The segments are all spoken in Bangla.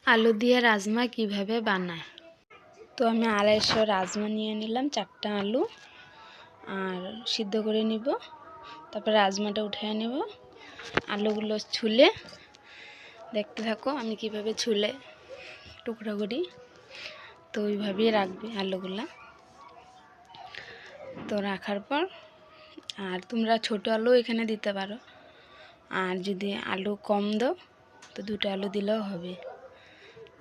আলু দিয়ে রাজমা কিভাবে বানায়। তো আমি 250 রাজমা নিয়ে নিলাম, 4টা আলু আর সিদ্ধ করে নিব। তারপর রাজমাটা উঠিয়ে নেব, আলুগুলো ছুলে দেখতে থাকো আমি কিভাবে ছুলে টুকরা করি। তো ওইভাবেই রাখবে আলুগুলা। তো রাখার পর আর তোমরা ছোট আলু এখানে দিতে পারো, আর যদি আলু কম দাও তো 2টা আলু দিলেও হবে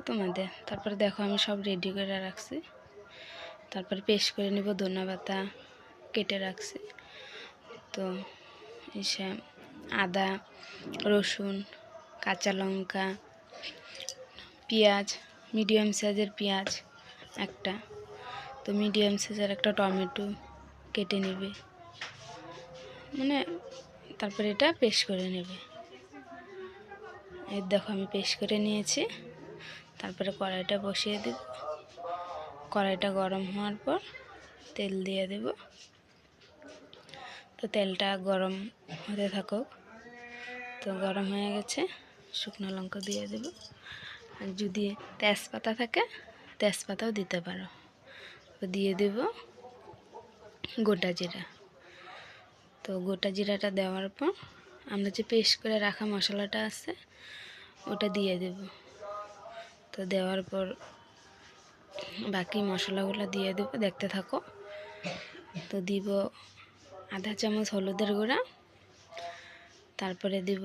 তোমাদের। তারপরে দেখো আমি সব রেডি করে রাখছি। তারপরে পেস্ট করে নিব, ধনেপাতা কেটে রাখছি। তো এসে আদা, রসুন, কাঁচা লঙ্কা, পেঁয়াজ, মিডিয়াম সাইজের পেঁয়াজ একটা, তো মিডিয়াম সাইজের একটা টমেটো কেটে নেবে, মানে তারপরে এটা পেস্ট করে নেবে। এই দেখো আমি পেস্ট করে নিয়েছি। তারপরে কড়াইটা বসিয়ে দেব। কড়াইটা গরম হওয়ার পর তেল দিয়ে দেব। তো তেলটা গরম হতে থাকুক। তো গরম হয়ে গেছে, শুকনো লঙ্কা দিয়ে দেব। আর যদি তেজপাতা থাকে তেজপাতাও দিতে পারো। তো দিয়ে দেব গোটা জিরা। তো গোটা জিরাটা দেওয়ার পর আমরা যে পেস্ট করে রাখা মশলাটা আছে ওটা দিয়ে দেব। তো দেওয়ার পর বাকি মশলাগুলো দিয়ে দেব, দেখতে থাকো। তো দিব আধা চামচ হলুদের গুঁড়া, তারপরে দিব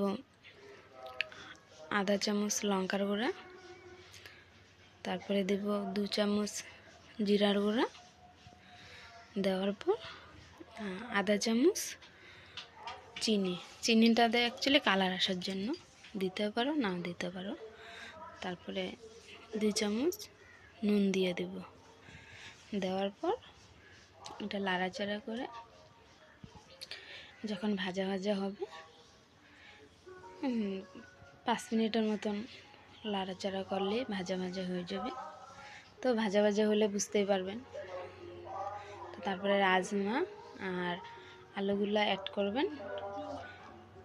আধা চামচ লঙ্কার গুঁড়া, তারপরে দেব 2 চামচ জিরার গুঁড়া, দেওয়ার পর আধা চামচ চিনিটা দেয় অ্যাকচুয়ালি কালার আসার জন্য, দিতে পারো নাও দিতে পারো। তারপরে 2 চামচ নুন দিয়ে দেব। দেওয়ার পর এটা লাড়াচাড়া করে যখন ভাজা ভাজা হবে 5 মিনিটের মতন লাড়াচাড়া করলে ভাজা ভাজা হয়ে যাবে। তো ভাজা ভাজা হলে বুঝতেই পারবেন। তো তারপরে রাজমা আর আলুগুলো অ্যাড করবেন।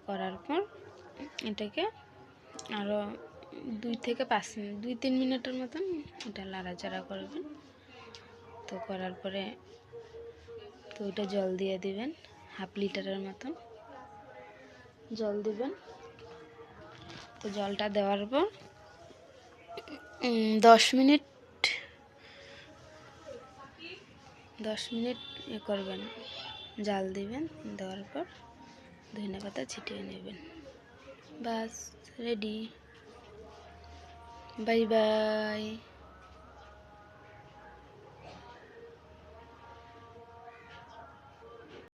করার পর এটাকে আরও 2-3 মিনিটের মতন এটা লাড়াচাড়া করবেন। তো করার পরে তো ওটা জল দিয়ে দিবেন, 1/2 লিটারের মতন জল দিবেন। তো জলটা দেওয়ার পর 10 মিনিট করবেন, জাল দিবেন। দেওয়ার পর ধনেপাতা ছিটিয়ে নেবেন। বাস রেডি। Bye bye.